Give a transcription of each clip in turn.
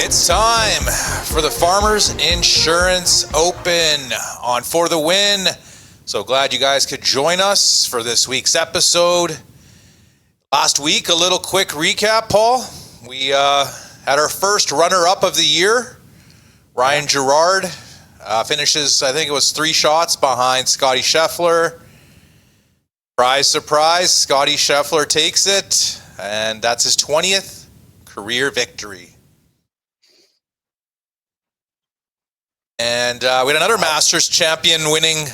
It's time for the Farmers Insurance Open on For The Win. So glad you guys could join us for this week's episode. Last week, a little quick recap, Paul. We had our first runner-up of the year. Ryan Gerard finishes, I think it was 3 shots behind Scottie Scheffler. Surprise, surprise, Scottie Scheffler takes it, and that's his 20th career victory. And we had another Masters champion winning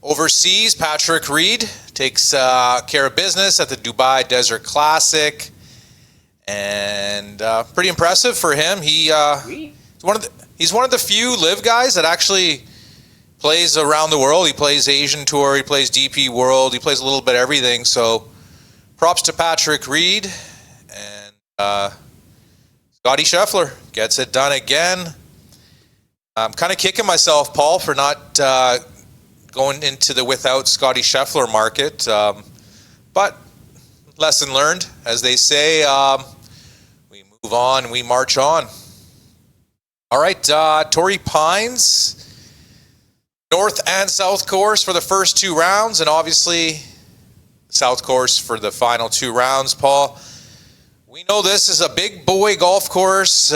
overseas. Patrick Reed takes care of business at the Dubai Desert Classic. And pretty impressive for him. He's one of the few live guys that actually plays around the world. He plays Asian Tour, he plays DP World, he plays a little bit of everything. So props to Patrick Reed. And Scottie Scheffler gets it done again. I'm kind of kicking myself, Paul, for not going into the without Scottie Scheffler market. But lesson learned, as they say. We move on, we march on. All right, Torrey Pines, North and South course for the first 2 rounds, and obviously South course for the final 2 rounds, Paul. We know this is a big boy golf course.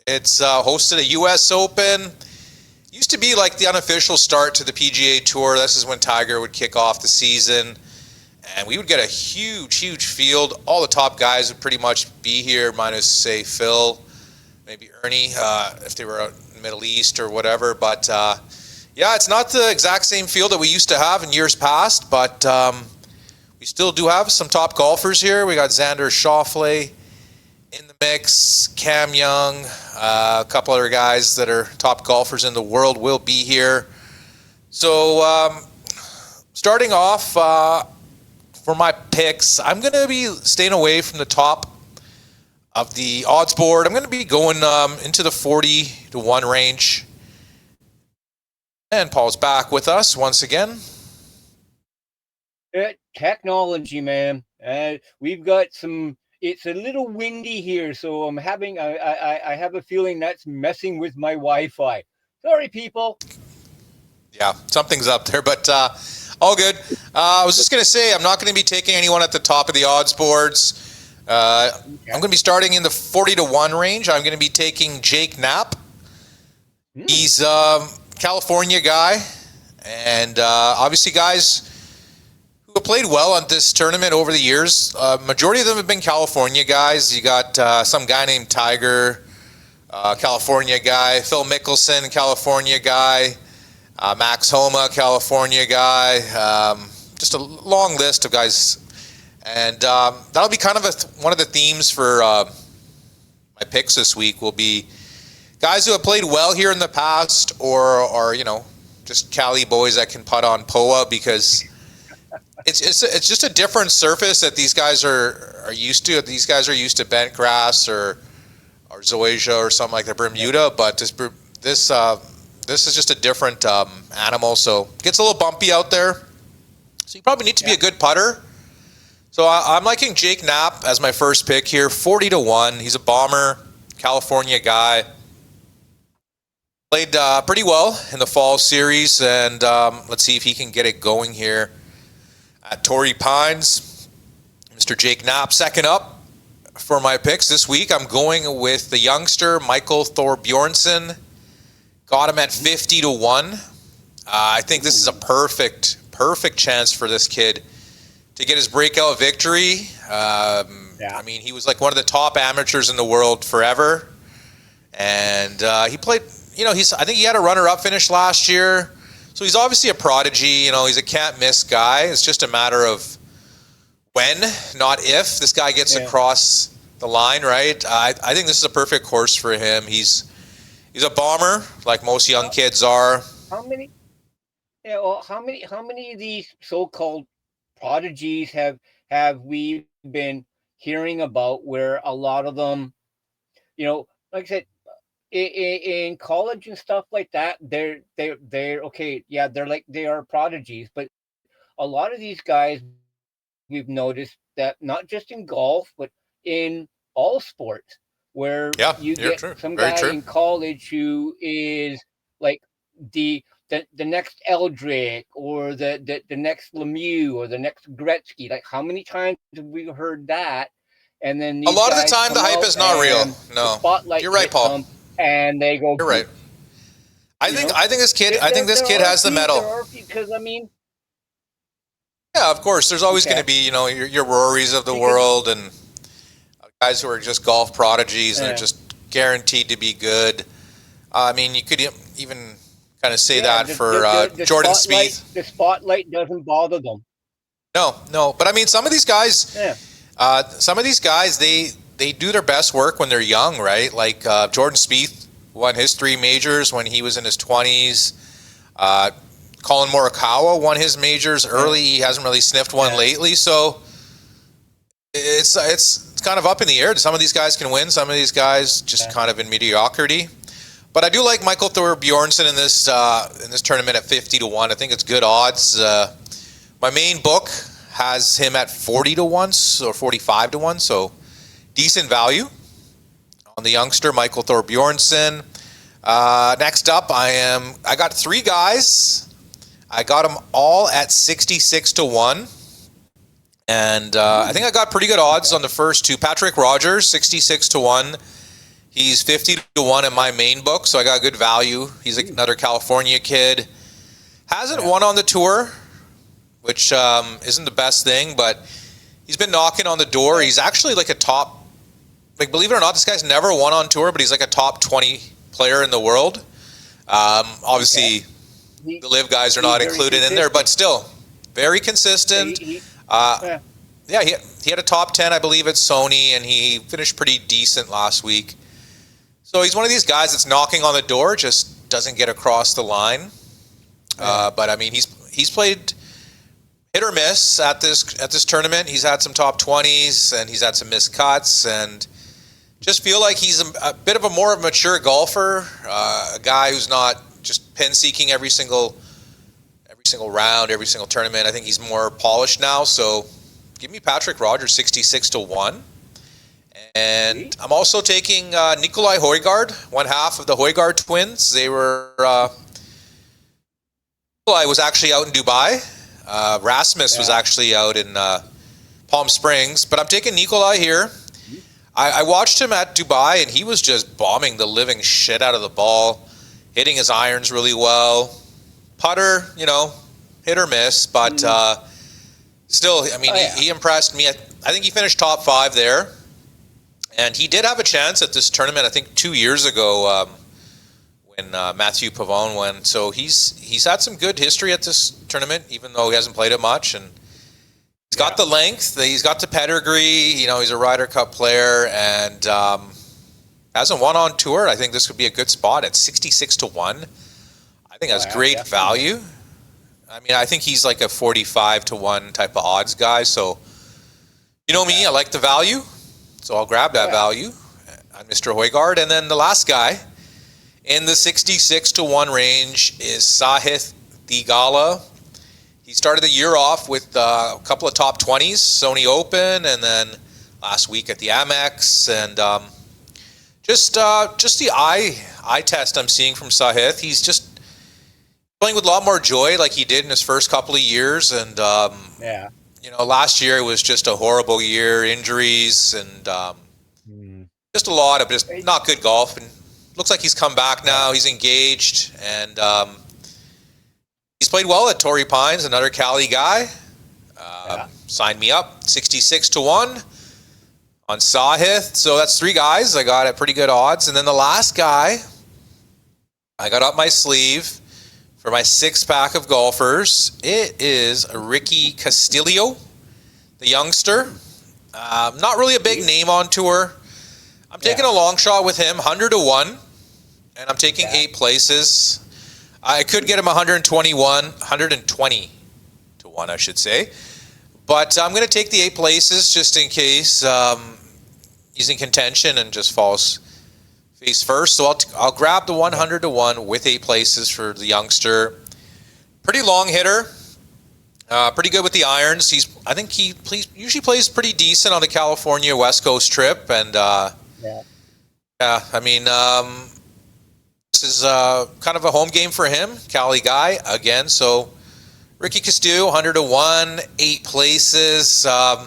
It's hosted a U.S. Open. Used to be like the unofficial start to the PGA Tour. This is when Tiger would kick off the season. And we would get a huge field. All the top guys would pretty much be here, minus, say, Phil, maybe Ernie, if they were out in the Middle East or whatever. But, yeah, it's not the exact same field that we used to have in years past. But we still do have some top golfers here. We got Xander Schauffele in the mix, Cam Young, a couple other guys that are top golfers in the world will be here. So starting off for my picks, I'm going to be staying away from the top of the odds board. I'm going to be going into the 40-1 range. And Paul's back with us once again. Technology, man. We've got some... It's a little windy here, so I'm having I have a feeling that's messing with my Wi-Fi. Sorry, people. Yeah, something's up there, but all good. I was just going to say, I'm not going to be taking anyone at the top of the odds boards. I'm going to be starting in the 40-1 range. I'm going to be taking Jake Knapp. He's a California guy, and obviously guys who have played well on this tournament over the years. Majority of them have been California guys. You got some guy named Tiger, California guy. Phil Mickelson, California guy. Max Homa, California guy. Just a long list of guys. And that'll be kind of one of the themes for my picks this week will be guys who have played well here in the past or just Cali boys that can putt on POA, because it's just a different surface that these guys are used to. These guys are used to bent grass or zoysia or something like that, Bermuda. But this is just a different animal, so it gets a little bumpy out there. So you probably need to be a good putter. So I'm liking Jake Knapp as my first pick here, 40-1. He's a bomber, California guy. Played pretty well in the fall series, and let's see if he can get it going here at Torrey Pines. Mr. Jake Knapp, second up for my picks this week. I'm going with the youngster, Michael Thorbjornsen. Got him at 50-1. I think this is a perfect chance for this kid to get his breakout victory. I mean, he was like one of the top amateurs in the world forever. And he played, I think he had a runner-up finish last year. So he's obviously a prodigy. He's a can't-miss guy. It's just a matter of when, not if, this guy gets across the line, right? I think this is a perfect course for him. He's a bomber, like most young kids are. How many of these so-called prodigies have we been hearing about, where a lot of them, like I said, in college and stuff like that, they're okay, yeah, they are prodigies, but a lot of these guys we've noticed that not just in golf, but in all sports, where Yeah, you you're get true. some Very guy true. in college who is like the next Eldrick, or the next Lemieux, or the next Gretzky. Like, how many times have we heard that? And then A these lot of the guys time, the come hype out is not real. and the No, spotlight you're right, hits Paul. them, and they go, You're right. you know. I think this kid. I think this There kid are a has the few. metal. There are a few, because I mean, Yeah, of course. There's always going okay, to be, your Rorys of the because world and guys who are just golf prodigies and they're uh, just guaranteed to be good. I mean, you could even kind of say yeah, that for Jordan Spieth. the spotlight doesn't bother them. No, no, but I mean, Yeah, some of these guys, they do their best work when they're young, right? Like Jordan Spieth won his 3 majors when he was in his 20s. Colin Morikawa won his majors early. He hasn't really sniffed one lately, so it's kind of up in the air. Some of these guys can win. Some of these guys just kind of in mediocrity. But I do like Michael Thor Bjornsson in this tournament at 50-1. I think it's good odds. My main book has him at 40-1 or 45-1, so decent value on the youngster Michael Thor Bjornsson. Next up, I got 3 guys. I got them all at 66-1. And I think I got pretty good odds on the first 2. Patrick Rogers, 66-1. He's 50-1 in my main book, so I got good value. He's another California kid. Hasn't won on the tour, which isn't the best thing, but he's been knocking on the door. He's actually like a top, believe it or not, this guy's never won on tour, but he's like a top 20 player in the world. Obviously, the live guys are not included in there, but still, very consistent. Yeah, he had a top 10, I believe, at Sony, and he finished pretty decent last week. So he's one of these guys that's knocking on the door, just doesn't get across the line. But I mean, he's played hit or miss at this tournament. He's had some top 20s, and he's had some missed cuts, and just feel like he's a bit of a more mature golfer, a guy who's not just pin seeking every single round, every single tournament. I think he's more polished now. So give me Patrick Rogers 66-1. And I'm also taking Nikolai Højgaard, one half of the Højgaard twins. They were Nikolai was actually out in Dubai. Rasmus was actually out in Palm Springs. But I'm taking Nikolai here. I watched him at Dubai, and he was just bombing the living shit out of the ball, hitting his irons really well. Putter, hit or miss, but still, I mean, he impressed me. I think he finished top 5 there. And he did have a chance at this tournament, I think 2 years ago, when Matthew Pavone won. So he's had some good history at this tournament, even though he hasn't played it much. And he's got the length, he's got the pedigree. He's a Ryder Cup player, and hasn't won on tour. I think this could be a good spot at 66-1. I think that's great value. I mean, I think he's like a 45-1 type of odds guy. So, you know me, I like the value. So I'll grab that value on Mr. Højgaard. And then the last guy in the 66-1 range is Sahith Theegala. He started the year off with a couple of top 20s, Sony Open, and then last week at the Amex. And just the eye test I'm seeing from Sahith, he's just playing with a lot more joy like he did in his first couple of years. And last year was just a horrible year, injuries, and just a lot of just not good golf. And looks like he's come back now. He's engaged, and he's played well at Torrey Pines, another Cali guy. Signed me up, 66-1 on Sahith. So that's 3 guys I got at pretty good odds. And then the last guy I got up my sleeve for my 6-pack of golfers, it is Ricky Castillo, the youngster. Not really a big name on tour. I'm taking a long shot with him, 100-1, and I'm taking 8 places. I could get him 120-1, I should say. But I'm going to take the 8 places just in case he's in contention and just falls face first. So I'll grab the 100-1 with 8 places for the youngster. Pretty long hitter. Pretty good with the irons. I think he usually plays pretty decent on the California West Coast trip, and Yeah. I mean, this is kind of a home game for him, Cali guy again. So Ricky Castillo, 100-1, 8 places. I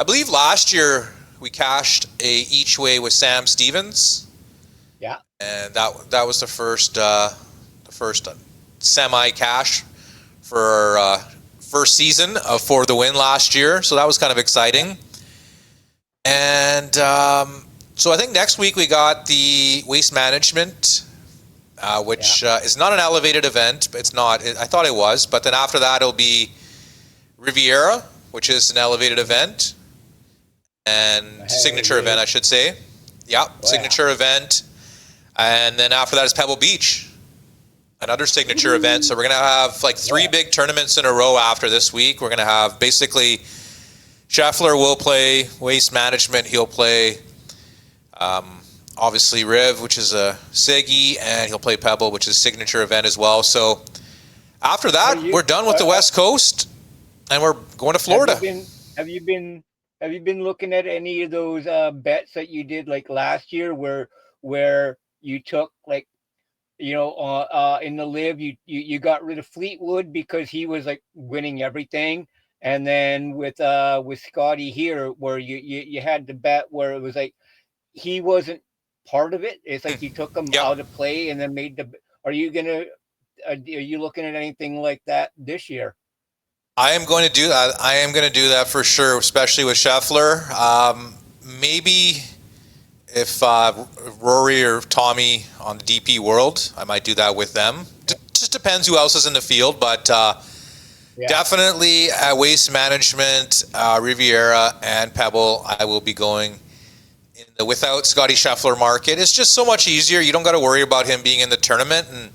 believe last year we cashed a each way with Sam Stevens. Yeah. And that was the first semi cash for our first season of For The Win last year. So that was kind of exciting. And so I think next week we got the Waste Management, which is not an elevated event. It's not. I thought it was. But then after that it'll be Riviera, which is an elevated event. And signature event, I should say. Yeah, signature event. And then after that is Pebble Beach, another signature event. So we're going to have like 3 big tournaments in a row after this week. We're going to have basically Scheffler will play Waste Management. He'll play obviously Riv, which is a Siggy, and he'll play Pebble, which is a signature event as well. So after that, we're done with the West Coast, and we're going to Florida. Have you been looking at any of those bets that you did like last year, where you took like, in the live, you got rid of Fleetwood because he was like winning everything, and then with Scottie here, where you had the bet where it was like he wasn't part of it. It's like you took him out of play and then made the. Are you looking at anything like that this year? I am going to do that. I am going to do that for sure, especially with Scheffler. Maybe if Rory or Tommy on the DP World, I might do that with them. Just depends who else is in the field, but definitely at Waste Management, Riviera, and Pebble, I will be going in the without Scottie Scheffler market. It's just so much easier. You don't got to worry about him being in the tournament. And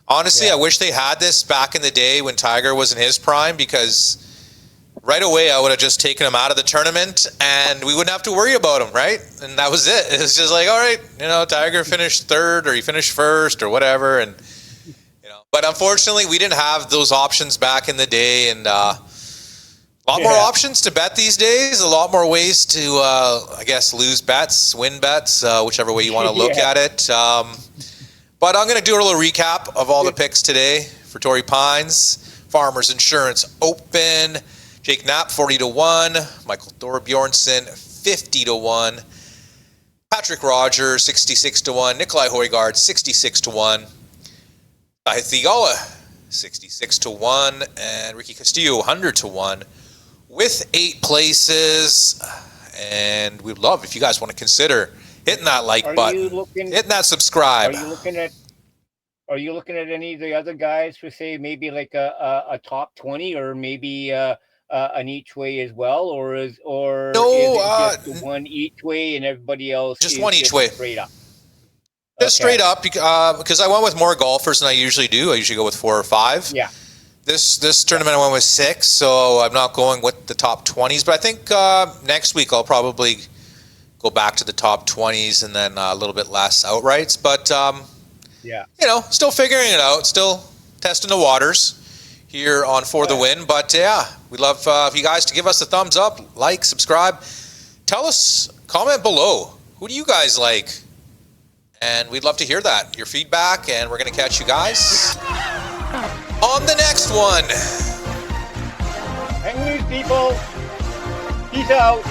honestly, I wish they had this back in the day when Tiger was in his prime, because right away I would have just taken him out of the tournament and we wouldn't have to worry about him, right? And that was it. It was just like, all right, Tiger finished third or he finished first or whatever. And, but unfortunately we didn't have those options back in the day, and a lot more options to bet these days, a lot more ways to, I guess, lose bets, win bets, whichever way you want to look at it. But I'm going to do a little recap of all the picks today for Torrey Pines. Farmers Insurance Open. Jake Knapp, 40-1. Michael Thorbjornsen, 50-1. Patrick Rogers, 66-1. Nikolai Højgaard, 66-1. Thigala, 66-1. And Ricky Castillo, 100-1. With 8 places. And we'd love if you guys want to consider hitting that like button, hitting that subscribe. Are you looking at any of the other guys for, say, maybe like a top 20 or maybe an each way as well, or is it just one each way and everybody else just one each way straight up? Just straight up, because I went with more golfers than I usually do. I usually go with 4 or 5. Yeah. This tournament I went with 6, so I'm not going with the top 20s. But I think next week I'll probably go back to the top 20s and then a little bit less outrights. But still figuring it out, still testing the waters here on For The Win. But we'd love if you guys to give us a thumbs up, like, subscribe. Tell us, comment below, who do you guys like? And we'd love to hear that, your feedback, and we're going to catch you guys on the next one. Hang loose, people. Peace out.